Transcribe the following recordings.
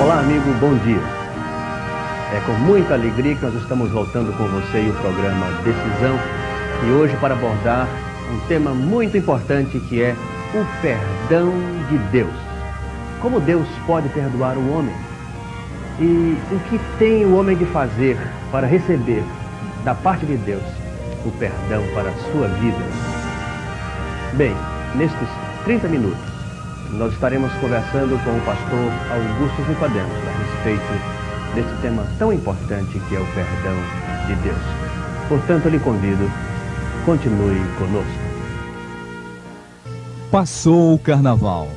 Olá, amigo, bom dia. É com muita alegria que nós estamos voltando com você e o programa Decisão, e hoje para abordar um tema muito importante que é o perdão de Deus. Como Deus pode perdoar o homem? E o que tem o homem de fazer para receber da parte de Deus o perdão para a sua vida? Bem, nestes 30 minutos, nós estaremos conversando com o pastor Augusto Nicodemos a respeito desse tema tão importante que é o perdão de Deus. Portanto, eu lhe convido, continue conosco. Passou o Carnaval.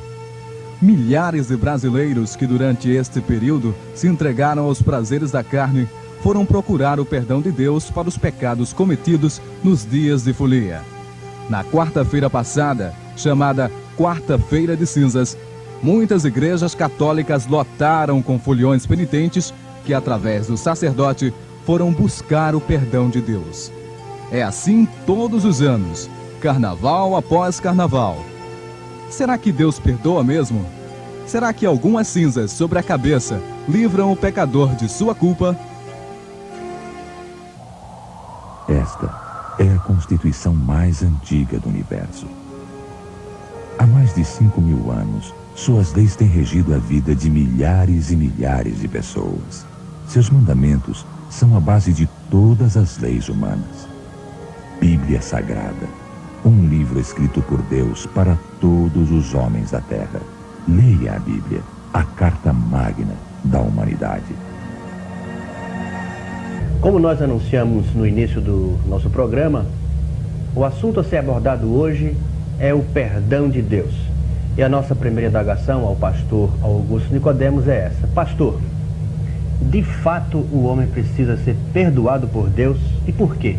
Milhares de brasileiros que durante este período se entregaram aos prazeres da carne foram procurar o perdão de Deus para os pecados cometidos nos dias de folia. Na quarta-feira passada, chamada Quarta-feira de Cinzas, muitas igrejas católicas lotaram com foliões penitentes que, através do sacerdote, foram buscar o perdão de Deus. É assim todos os anos, carnaval após carnaval. Será que Deus perdoa mesmo? Será que algumas cinzas sobre a cabeça livram o pecador de sua culpa? Esta é a constituição mais antiga do universo. Há mais de 5.000 anos, suas leis têm regido a vida de milhares e milhares de pessoas. Seus mandamentos são a base de todas as leis humanas. Bíblia Sagrada, um livro escrito por Deus para todos os homens da Terra. Leia a Bíblia, a carta magna da humanidade. Como nós anunciamos no início do nosso programa, o assunto a ser abordado hoje é o perdão de Deus. E a nossa primeira indagação ao pastor Augusto Nicodemos é essa. Pastor, de fato o homem precisa ser perdoado por Deus e por quê?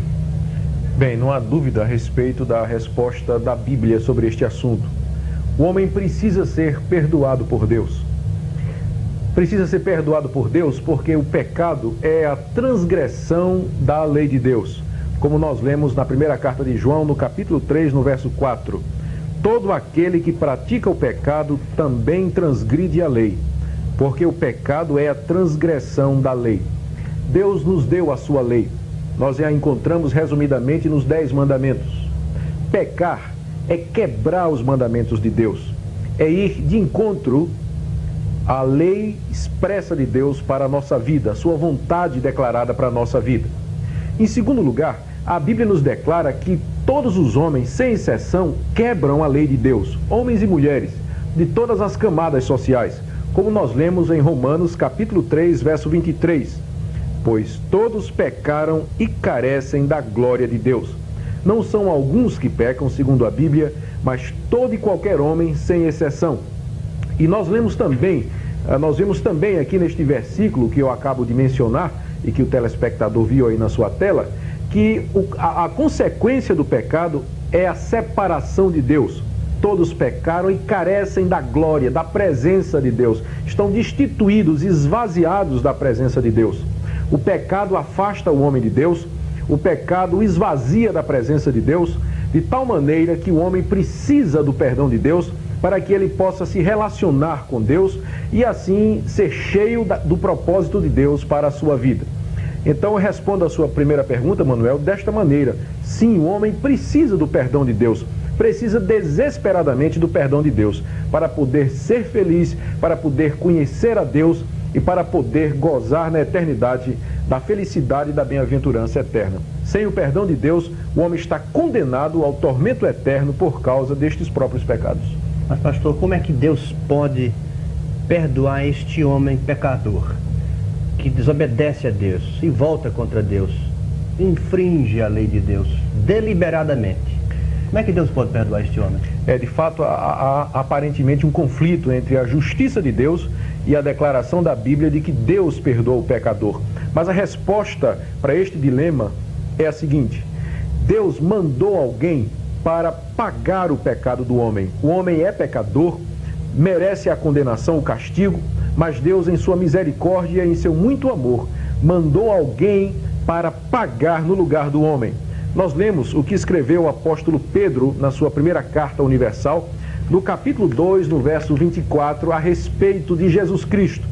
Bem, não há dúvida a respeito da resposta da Bíblia sobre este assunto. O homem precisa ser perdoado por Deus. Precisa ser perdoado por Deus porque o pecado é a transgressão da lei de Deus. Como nós lemos na primeira carta de João, no capítulo 3, no verso 4. Todo aquele que pratica o pecado também transgride a lei, porque o pecado é a transgressão da lei. Deus nos deu a sua lei. Nós a encontramos resumidamente nos 10 mandamentos. Pecar é quebrar os mandamentos de Deus, é ir de encontro à lei expressa de Deus para a nossa vida, a sua vontade declarada para a nossa vida. Em segundo lugar, a Bíblia nos declara que todos os homens, sem exceção, quebram a lei de Deus, homens e mulheres, de todas as camadas sociais, como nós lemos em Romanos capítulo 3, verso 23. Pois todos pecaram e carecem da glória de Deus. Não são alguns que pecam, segundo a Bíblia, mas todo e qualquer homem, sem exceção. E nós vemos também aqui neste versículo que eu acabo de mencionar, e que o telespectador viu aí na sua tela, que a consequência do pecado é a separação de Deus. Todos pecaram e carecem da glória, da presença de Deus. Estão destituídos, esvaziados da presença de Deus. O pecado afasta o homem de Deus, o pecado o esvazia da presença de Deus, de tal maneira que o homem precisa do perdão de Deus para que ele possa se relacionar com Deus e assim ser cheio do propósito de Deus para a sua vida. Então eu respondo a sua primeira pergunta, Manuel, desta maneira. Sim, o homem precisa do perdão de Deus, precisa desesperadamente do perdão de Deus, para poder ser feliz, para poder conhecer a Deus e para poder gozar na eternidade da felicidade e da bem-aventurança eterna. Sem o perdão de Deus, o homem está condenado ao tormento eterno por causa destes próprios pecados. Mas, pastor, como é que Deus pode perdoar este homem pecador, que desobedece a Deus e volta contra Deus, infringe a lei de Deus deliberadamente? Como é que Deus pode perdoar este homem? De fato, há aparentemente um conflito entre a justiça de Deus e a declaração da Bíblia de que Deus perdoa o pecador. Mas a resposta para este dilema é a seguinte: Deus mandou alguém para pagar o pecado do homem. O homem é pecador, merece a condenação, o castigo, mas Deus, em sua misericórdia e em seu muito amor, mandou alguém para pagar no lugar do homem. Nós lemos o que escreveu o apóstolo Pedro na sua primeira carta universal, no capítulo 2, no verso 24, a respeito de Jesus Cristo.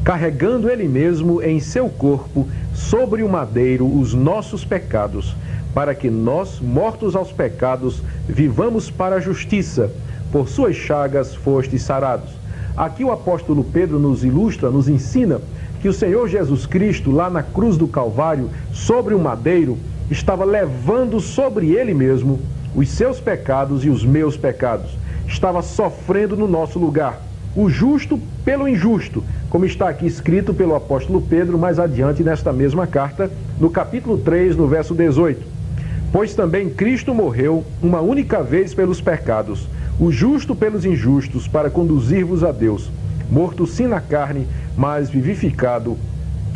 carregando ele mesmo em seu corpo sobre o madeiro os nossos pecados, para que nós, mortos aos pecados, vivamos para a justiça. Por suas chagas fostes sarados. Aqui o apóstolo Pedro nos ilustra, nos ensina que o Senhor Jesus Cristo, lá na cruz do Calvário, sobre o madeiro, estava levando sobre ele mesmo os seus pecados e os meus pecados. Estava sofrendo no nosso lugar, o justo pelo injusto, como está aqui escrito pelo apóstolo Pedro mais adiante nesta mesma carta, no capítulo 3, no verso 18. Pois também Cristo morreu uma única vez pelos pecados, o justo pelos injustos, para conduzir-vos a Deus, morto sim na carne, mas vivificado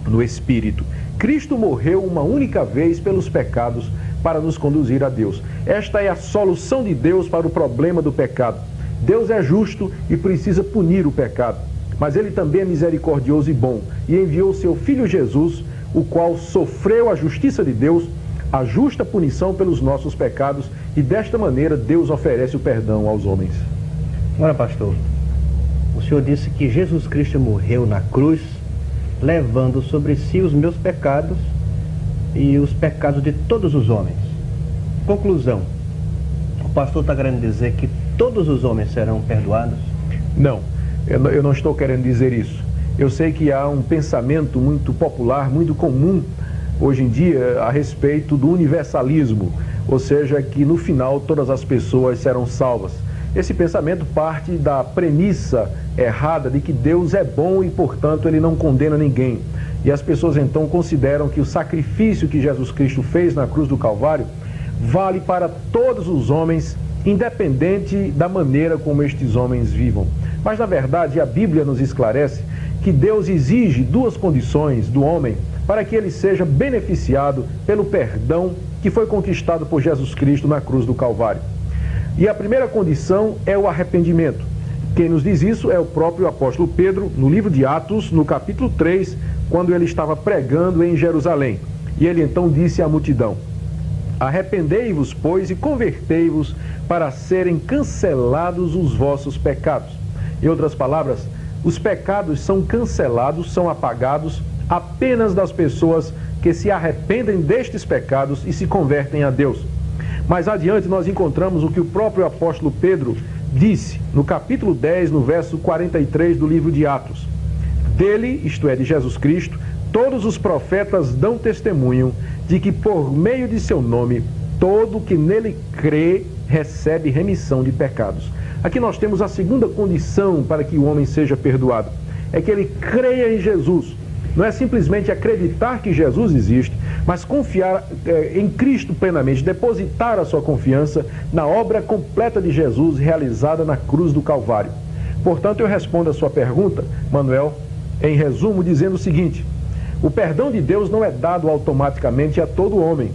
no Espírito. Cristo morreu uma única vez pelos pecados para nos conduzir a Deus. Esta é a solução de Deus para o problema do pecado. Deus é justo e precisa punir o pecado, mas Ele também é misericordioso e bom, e enviou seu Filho Jesus, o qual sofreu a justiça de Deus, a justa punição pelos nossos pecados, e desta maneira Deus oferece o perdão aos homens. Ora, pastor, o senhor disse que Jesus Cristo morreu na cruz, levando sobre si os meus pecados e os pecados de todos os homens. Conclusão, o pastor está querendo dizer que todos os homens serão perdoados? Não, eu não estou querendo dizer isso. Eu sei que há um pensamento muito popular, muito comum hoje em dia a respeito do universalismo, ou seja, que no final todas as pessoas serão salvas. Esse pensamento parte da premissa errada de que Deus é bom e, portanto, Ele não condena ninguém. E as pessoas então consideram que o sacrifício que Jesus Cristo fez na cruz do Calvário vale para todos os homens, independente da maneira como estes homens vivam. Mas, na verdade, a Bíblia nos esclarece que Deus exige duas condições do homem para que ele seja beneficiado pelo perdão que foi conquistado por Jesus Cristo na cruz do Calvário. E a primeira condição é o arrependimento. Quem nos diz isso é o próprio apóstolo Pedro, no livro de Atos, no capítulo 3, quando ele estava pregando em Jerusalém. E ele então disse à multidão: arrependei-vos, pois, e convertei-vos para serem cancelados os vossos pecados. Em outras palavras, os pecados são cancelados, são apagados apenas das pessoas que se arrependem destes pecados e se convertem a Deus. Mais adiante nós encontramos o que o próprio apóstolo Pedro disse no capítulo 10, no verso 43 do livro de Atos. Dele, isto é, de Jesus Cristo, todos os profetas dão testemunho de que por meio de seu nome, todo que nele crê recebe remissão de pecados. Aqui nós temos a segunda condição para que o homem seja perdoado. É que ele creia em Jesus. Não é simplesmente acreditar que Jesus existe, mas confiar em Cristo plenamente, depositar a sua confiança na obra completa de Jesus realizada na cruz do Calvário. Portanto, eu respondo a sua pergunta, Manuel, em resumo, dizendo o seguinte: o perdão de Deus não é dado automaticamente a todo homem.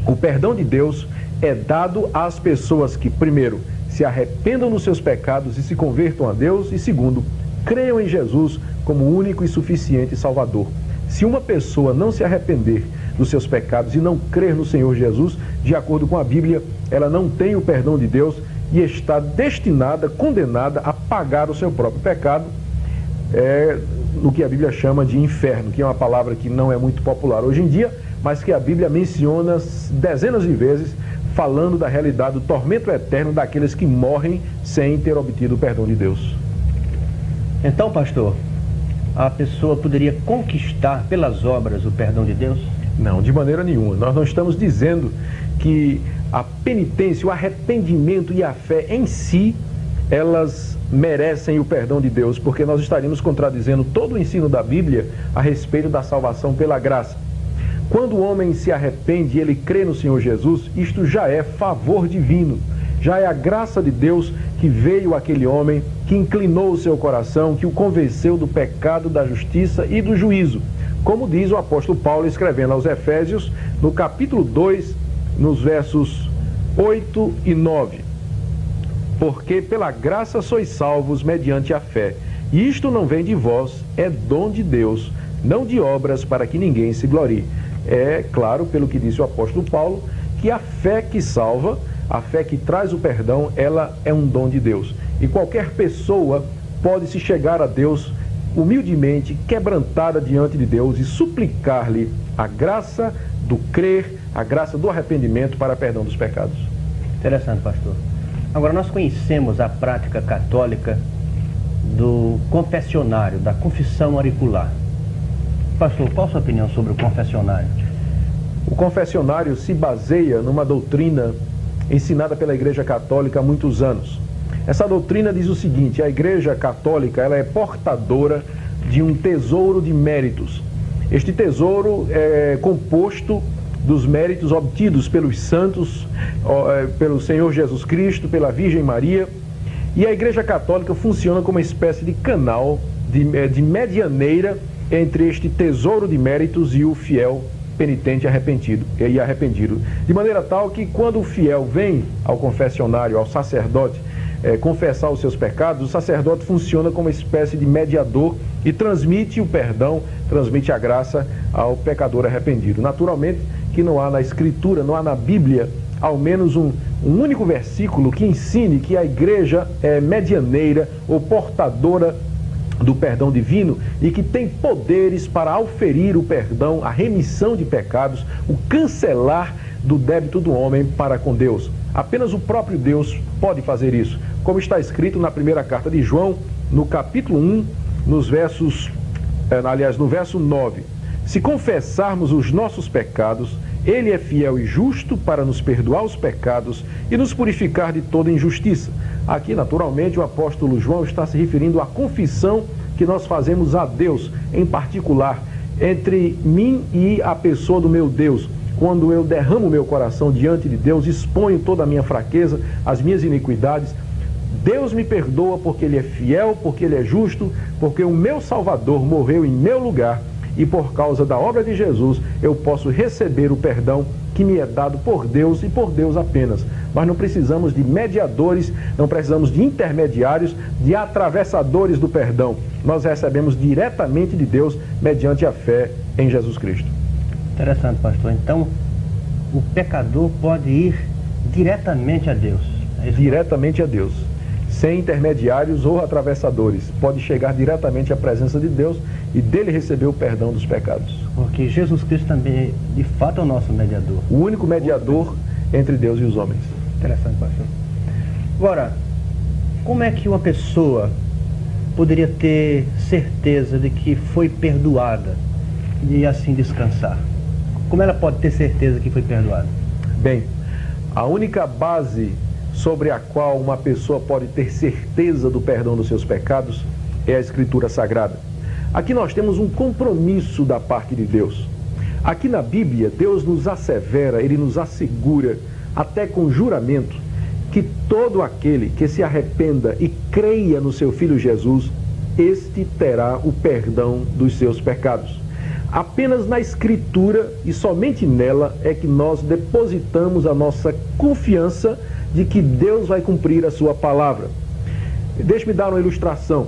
O perdão de Deus é dado às pessoas que, primeiro, se arrependam dos seus pecados e se convertam a Deus, e segundo, creiam em Jesus como único e suficiente Salvador. Se uma pessoa não se arrepender dos seus pecados e não crer no Senhor Jesus, de acordo com a Bíblia, ela não tem o perdão de Deus e está destinada, condenada a pagar o seu próprio pecado, no que a Bíblia chama de inferno, que é uma palavra que não é muito popular hoje em dia, mas que a Bíblia menciona dezenas de vezes, falando da realidade do tormento eterno daqueles que morrem sem ter obtido o perdão de Deus. Então, pastor, a pessoa poderia conquistar pelas obras o perdão de Deus? Não, de maneira nenhuma. Nós não estamos dizendo que a penitência, o arrependimento e a fé em si, elas merecem o perdão de Deus, porque nós estaríamos contradizendo todo o ensino da Bíblia a respeito da salvação pela graça. Quando o homem se arrepende e ele crê no Senhor Jesus, isto já é favor divino, já é a graça de Deus que veio àquele homem, que inclinou o seu coração, que o convenceu do pecado, da justiça e do juízo. Como diz o apóstolo Paulo escrevendo aos Efésios, no capítulo 2, nos versos 8 e 9. Porque pela graça sois salvos mediante a fé. E isto não vem de vós, é dom de Deus, não de obras para que ninguém se glorie. É claro, pelo que disse o apóstolo Paulo, que a fé que salva, a fé que traz o perdão, ela é um dom de Deus. E qualquer pessoa pode se chegar a Deus humildemente quebrantada diante de Deus e suplicar-lhe a graça do crer, a graça do arrependimento para perdão dos pecados. Interessante, pastor. Agora, nós conhecemos a prática católica do confessionário, da confissão auricular. Pastor, qual a sua opinião sobre o confessionário? O confessionário se baseia numa doutrina ensinada pela Igreja Católica há muitos anos. Essa doutrina diz o seguinte: a Igreja Católica ela é portadora de um tesouro de méritos. Este tesouro é composto dos méritos obtidos pelos santos, pelo Senhor Jesus Cristo, pela Virgem Maria, e a Igreja Católica funciona como uma espécie de canal, de medianeira entre este tesouro de méritos e o fiel penitente arrependido, de maneira tal que quando o fiel vem ao confessionário, ao sacerdote, confessar os seus pecados, o sacerdote funciona como uma espécie de mediador e transmite o perdão, transmite a graça ao pecador arrependido. Naturalmente que não há na Escritura, não há na Bíblia, ao menos um único versículo que ensine que a igreja é medianeira ou portadora do perdão divino e que tem poderes para auferir o perdão, a remissão de pecados, o cancelar do débito do homem para com Deus. Apenas o próprio Deus pode fazer isso, como está escrito na primeira carta de João, no capítulo 1, no verso 9. Se confessarmos os nossos pecados, Ele é fiel e justo para nos perdoar os pecados e nos purificar de toda injustiça. Aqui, naturalmente, o apóstolo João está se referindo à confissão que nós fazemos a Deus, em particular, entre mim e a pessoa do meu Deus. Quando eu derramo meu coração diante de Deus, exponho toda a minha fraqueza, as minhas iniquidades, Deus me perdoa porque Ele é fiel, porque Ele é justo, porque o meu Salvador morreu em meu lugar e por causa da obra de Jesus eu posso receber o perdão que me é dado por Deus e por Deus apenas. Mas não precisamos de mediadores, não precisamos de intermediários, de atravessadores do perdão. Nós recebemos diretamente de Deus mediante a fé em Jesus Cristo. Interessante, pastor. Então, o pecador pode ir diretamente a Deus. Diretamente a Deus, sem intermediários ou atravessadores. Pode chegar diretamente à presença de Deus e dele receber o perdão dos pecados. Porque Jesus Cristo também, de fato, é o nosso mediador. O único mediador entre Deus e os homens. Interessante, pastor. Agora, como é que uma pessoa poderia ter certeza de que foi perdoada e assim descansar? Como ela pode ter certeza que foi perdoada? Bem, a única base sobre a qual uma pessoa pode ter certeza do perdão dos seus pecados é a Escritura Sagrada. Aqui nós temos um compromisso da parte de Deus. Aqui na Bíblia, Deus nos assevera, Ele nos assegura, até com juramento, que todo aquele que se arrependa e creia no seu Filho Jesus, este terá o perdão dos seus pecados. Apenas na Escritura e somente nela é que nós depositamos a nossa confiança de que Deus vai cumprir a sua palavra. Deixe-me dar uma ilustração.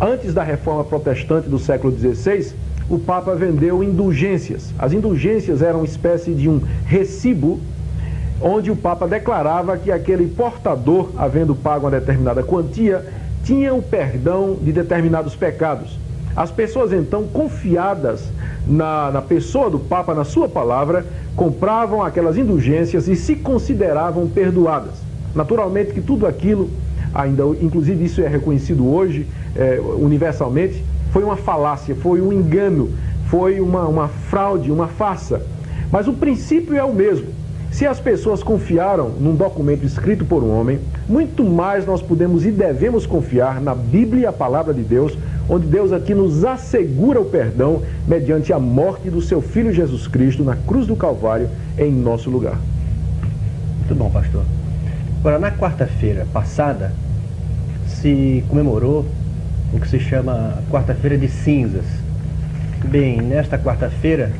Antes da reforma protestante do século XVI, o Papa vendeu indulgências. As indulgências eram uma espécie de um recibo onde o Papa declarava que aquele portador, havendo pago uma determinada quantia, tinha o perdão de determinados pecados. As pessoas então, confiadas na pessoa do Papa, na sua palavra, compravam aquelas indulgências e se consideravam perdoadas. Naturalmente que tudo aquilo, ainda, inclusive isso é reconhecido hoje universalmente, foi uma falácia, foi um engano, foi uma fraude, uma farsa. Mas o princípio é o mesmo. Se as pessoas confiaram num documento escrito por um homem, muito mais nós podemos e devemos confiar na Bíblia, a palavra de Deus, onde Deus aqui nos assegura o perdão mediante a morte do seu Filho Jesus Cristo na cruz do Calvário em nosso lugar. Muito bom, pastor. Agora, na quarta-feira passada, se comemorou o que se chama Quarta-feira de Cinzas. Bem, nesta quarta-feira,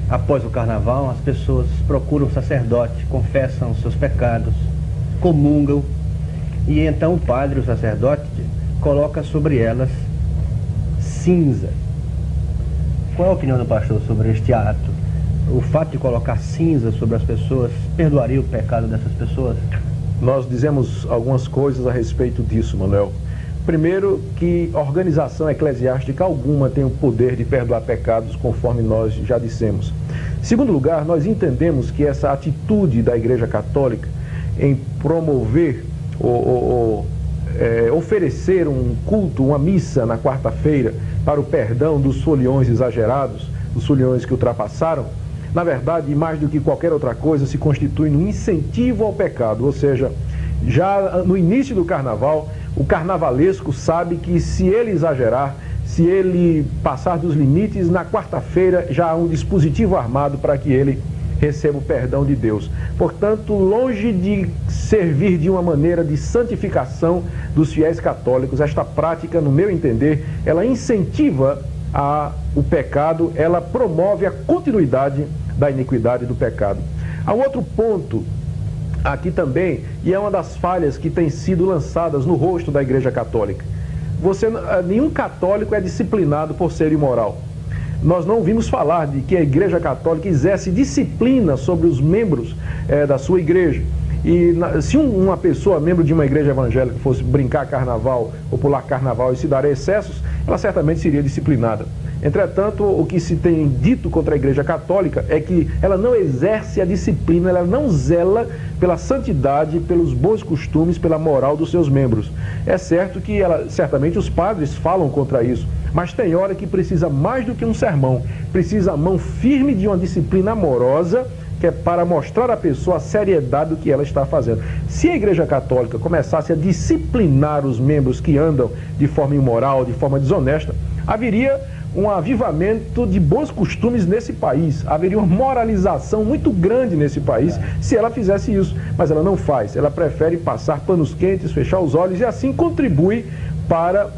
após o carnaval, as pessoas procuram o sacerdote, confessam os seus pecados, comungam, e então o padre, o sacerdote, coloca sobre elas cinza. Qual é a opinião do pastor sobre este ato? O fato de colocar cinza sobre as pessoas perdoaria o pecado dessas pessoas? Nós dizemos algumas coisas a respeito disso, Manuel. Primeiro, que organização eclesiástica alguma tem o poder de perdoar pecados, conforme nós já dissemos. Segundo lugar, nós entendemos que essa atitude da Igreja Católica em promover oferecer um culto, uma missa na quarta-feira para o perdão dos foliões exagerados, dos foliões que ultrapassaram, na verdade, mais do que qualquer outra coisa, se constitui num incentivo ao pecado. Ou seja, já no início do carnaval, o carnavalesco sabe que se ele exagerar, se ele passar dos limites, na quarta-feira já há um dispositivo armado para que ele receba o perdão de Deus. Portanto, longe de servir de uma maneira de santificação dos fiéis católicos, esta prática, no meu entender, ela incentiva o pecado, ela promove a continuidade da iniquidade do pecado. Há um outro ponto aqui também, e é uma das falhas que tem sido lançadas no rosto da Igreja Católica. Nenhum católico é disciplinado por ser imoral. Nós não ouvimos falar de que a Igreja Católica exerce disciplina sobre os membros da sua igreja. E se uma pessoa, membro de uma igreja evangélica, fosse brincar carnaval ou pular carnaval e se dar excessos, ela certamente seria disciplinada. Entretanto, o que se tem dito contra a Igreja Católica é que ela não exerce a disciplina, ela não zela pela santidade, pelos bons costumes, pela moral dos seus membros. É certo que certamente os padres falam contra isso, mas tem hora que precisa mais do que um sermão, precisa a mão firme de uma disciplina amorosa, que é para mostrar à pessoa a seriedade do que ela está fazendo. Se a Igreja Católica começasse a disciplinar os membros que andam de forma imoral, de forma desonesta, haveria um avivamento de bons costumes nesse país, haveria uma moralização muito grande nesse país se ela fizesse isso, mas ela não faz, ela prefere passar panos quentes, fechar os olhos e assim contribui para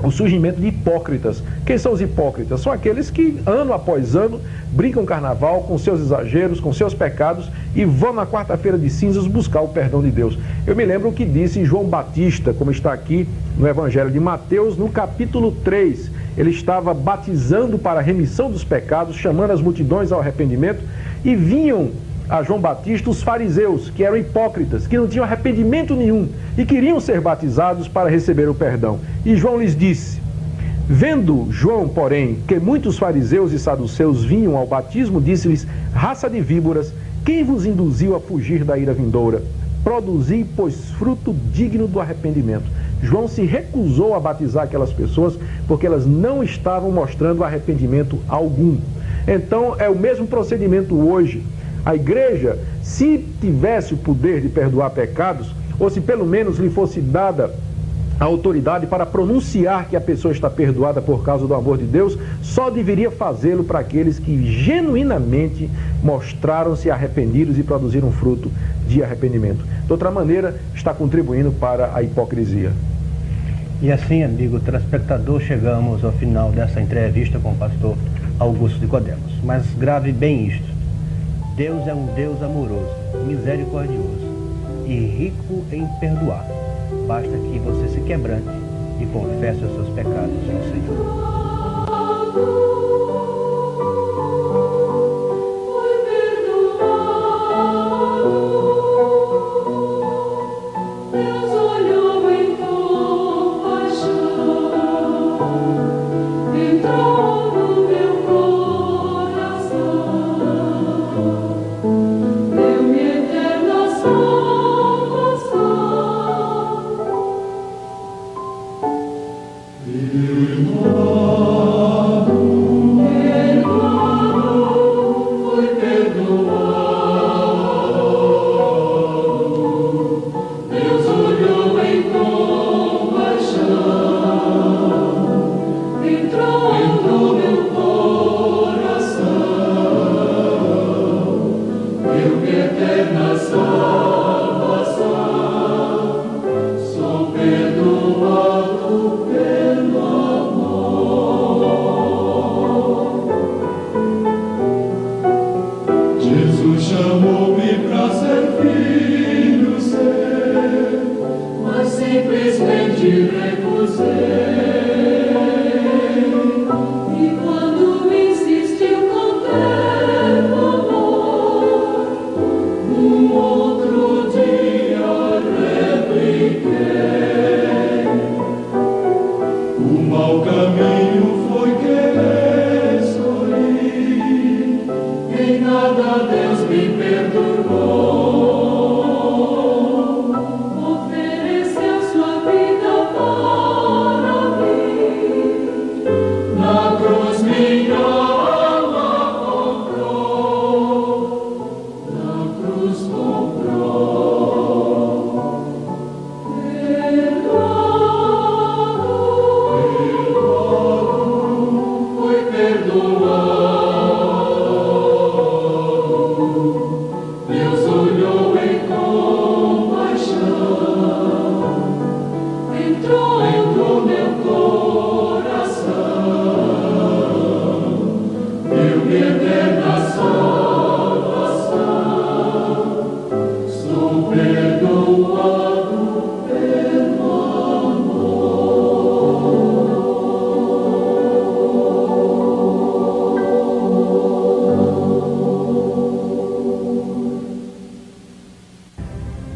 o surgimento de hipócritas. Quem são os hipócritas? São aqueles que, ano após ano, brincam carnaval com seus exageros, com seus pecados e vão na quarta-feira de cinzas buscar o perdão de Deus. Eu me lembro o que disse João Batista, como está aqui no Evangelho de Mateus, no capítulo 3. Ele estava batizando para a remissão dos pecados, chamando as multidões ao arrependimento, e vinham a João Batista os fariseus, que eram hipócritas, que não tinham arrependimento nenhum e queriam ser batizados para receber o perdão. E João lhes disse: vendo João, porém, que muitos fariseus e saduceus vinham ao batismo, disse-lhes: raça de víboras, quem vos induziu a fugir da ira vindoura? Produzi, pois, fruto digno do arrependimento. João se recusou a batizar aquelas pessoas porque elas não estavam mostrando arrependimento algum. Então é o mesmo procedimento hoje. A igreja, se tivesse o poder de perdoar pecados, ou se pelo menos lhe fosse dada a autoridade para pronunciar que a pessoa está perdoada por causa do amor de Deus, só deveria fazê-lo para aqueles que genuinamente mostraram-se arrependidos e produziram fruto de arrependimento. De outra maneira, está contribuindo para a hipocrisia. E assim, amigo telespectador, chegamos ao final dessa entrevista com o pastor Augusto Nicodemos. Mas grave bem isto: Deus é um Deus amoroso, misericordioso e rico em perdoar. Basta que você se quebrante e confesse os seus pecados ao Senhor. Irmão.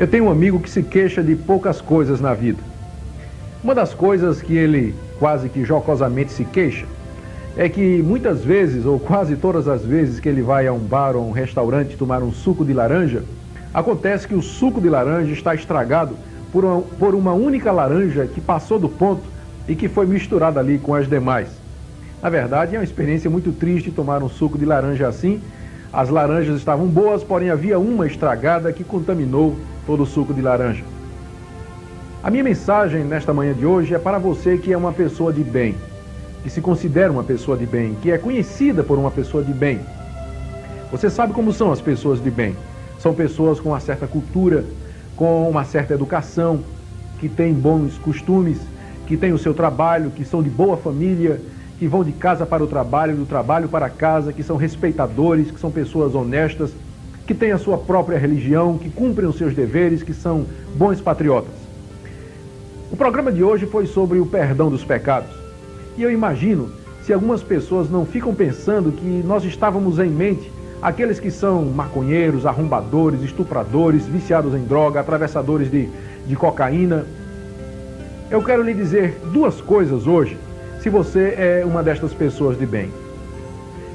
Eu tenho um amigo que se queixa de poucas coisas na vida. Uma das coisas que ele quase que jocosamente se queixa é que muitas vezes, ou quase todas as vezes que ele vai a um bar ou a um restaurante tomar um suco de laranja, acontece que o suco de laranja está estragado por uma única laranja que passou do ponto e que foi misturada ali com as demais. Na verdade, é uma experiência muito triste tomar um suco de laranja assim. As laranjas estavam boas, porém havia uma estragada que contaminou todo o suco de laranja. A minha mensagem nesta manhã de hoje é para você que é uma pessoa de bem, que se considera uma pessoa de bem, que é conhecida por uma pessoa de bem. Você sabe como são as pessoas de bem. São pessoas com uma certa cultura, com uma certa educação, que têm bons costumes, que têm o seu trabalho, que são de boa família, que vão de casa para o trabalho, do trabalho para casa, que são respeitadores, que são pessoas honestas, que têm a sua própria religião, que cumprem os seus deveres, que são bons patriotas. O programa de hoje foi sobre o perdão dos pecados. E eu imagino se algumas pessoas não ficam pensando que nós estávamos em mente aqueles que são maconheiros, arrombadores, estupradores, viciados em droga, atravessadores de cocaína. Eu quero lhe dizer duas coisas hoje, se você é uma destas pessoas de bem.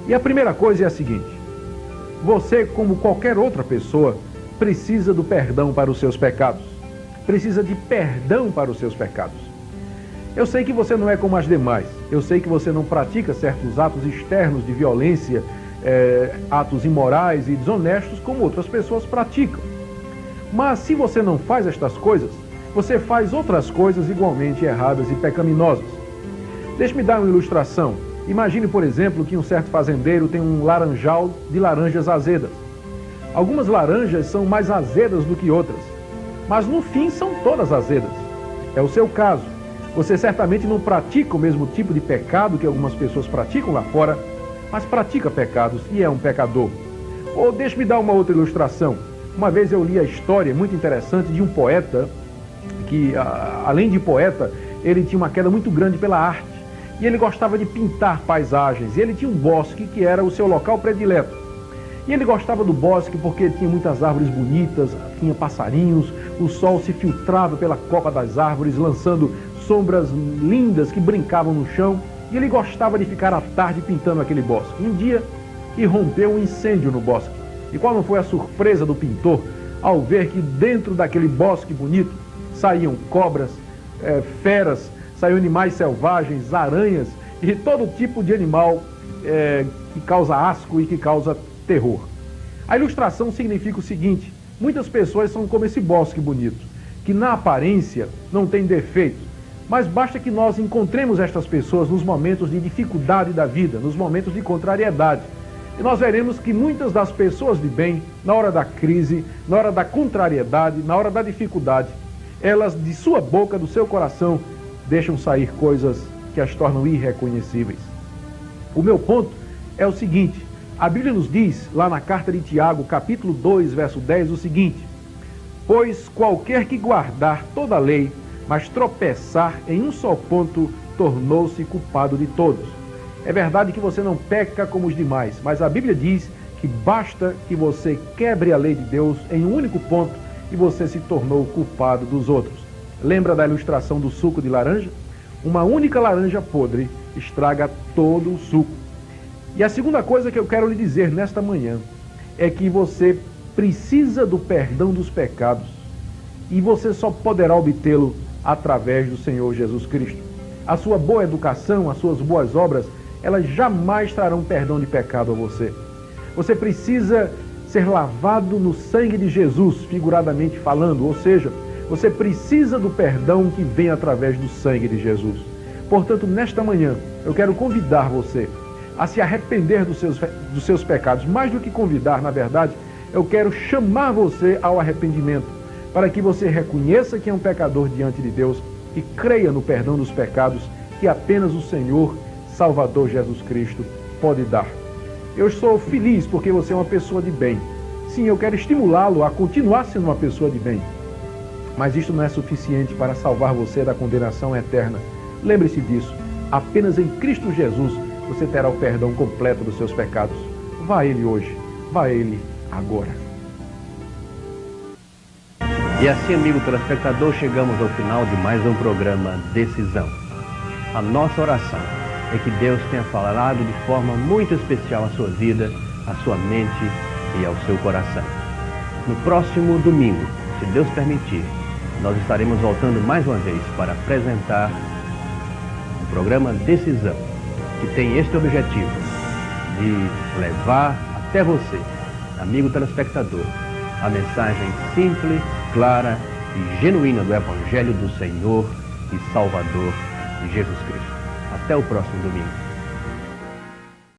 E a primeira coisa é a seguinte: você, como qualquer outra pessoa, precisa do perdão para os seus pecados. Precisa de perdão para os seus pecados. Eu sei que você não é como as demais. Eu sei que você não pratica certos atos externos de violência, atos imorais e desonestos como outras pessoas praticam. Mas se você não faz estas coisas, você faz outras coisas igualmente erradas e pecaminosas. Deixe-me dar uma ilustração. Imagine, por exemplo, que um certo fazendeiro tem um laranjal de laranjas azedas. Algumas laranjas são mais azedas do que outras, mas no fim são todas azedas. É o seu caso. Você certamente não pratica o mesmo tipo de pecado que algumas pessoas praticam lá fora, mas pratica pecados e é um pecador. Ou deixe-me dar uma outra ilustração. Uma vez eu li a história muito interessante de um poeta que, além de poeta, ele tinha uma queda muito grande pela arte. E ele gostava de pintar paisagens. E ele tinha um bosque que era o seu local predileto. E ele gostava do bosque porque tinha muitas árvores bonitas, tinha passarinhos, o sol se filtrava pela copa das árvores, lançando sombras lindas que brincavam no chão. E ele gostava de ficar à tarde pintando aquele bosque. Um dia, irrompeu um incêndio no bosque. E qual não foi a surpresa do pintor ao ver que dentro daquele bosque bonito saíam cobras, feras, saíam animais selvagens, aranhas e todo tipo de animal que causa asco e que causa terror. A ilustração significa o seguinte: muitas pessoas são como esse bosque bonito, que na aparência não tem defeitos, mas basta que nós encontremos estas pessoas nos momentos de dificuldade da vida, nos momentos de contrariedade. E nós veremos que muitas das pessoas de bem, na hora da crise, na hora da contrariedade, na hora da dificuldade, elas de sua boca, do seu coração, deixam sair coisas que as tornam irreconhecíveis. O meu ponto é o seguinte: a Bíblia nos diz, lá na carta de Tiago, capítulo 2, verso 10, o seguinte: pois qualquer que guardar toda a lei, mas tropeçar em um só ponto, tornou-se culpado de todos. É verdade que você não peca como os demais, mas a Bíblia diz que basta que você quebre a lei de Deus em um único ponto e você se tornou culpado dos outros. Lembra da ilustração do suco de laranja? Uma única laranja podre estraga todo o suco. E a segunda coisa que eu quero lhe dizer nesta manhã é que você precisa do perdão dos pecados e você só poderá obtê-lo através do Senhor Jesus Cristo. A sua boa educação, as suas boas obras, elas jamais trarão perdão de pecado a você. Você precisa ser lavado no sangue de Jesus, figuradamente falando, ou seja, você precisa do perdão que vem através do sangue de Jesus. Portanto, nesta manhã, eu quero convidar você a se arrepender dos seus pecados. Mais do que convidar, na verdade, eu quero chamar você ao arrependimento, para que você reconheça que é um pecador diante de Deus e creia no perdão dos pecados que apenas o Senhor Salvador Jesus Cristo pode dar. Eu sou feliz porque você é uma pessoa de bem. Sim, eu quero estimulá-lo a continuar sendo uma pessoa de bem. Mas isto não é suficiente para salvar você da condenação eterna. Lembre-se disso. Apenas em Cristo Jesus você terá o perdão completo dos seus pecados. Vá a Ele hoje. Vá a Ele agora. E assim, amigo telespectador, chegamos ao final de mais um programa Decisão. A nossa oração é que Deus tenha falado de forma muito especial à sua vida, à sua mente e ao seu coração. No próximo domingo, se Deus permitir, nós estaremos voltando mais uma vez para apresentar o programa Decisão, que tem este objetivo de levar até você, amigo telespectador, a mensagem simples, clara e genuína do Evangelho do Senhor e Salvador Jesus Cristo. Até o próximo domingo.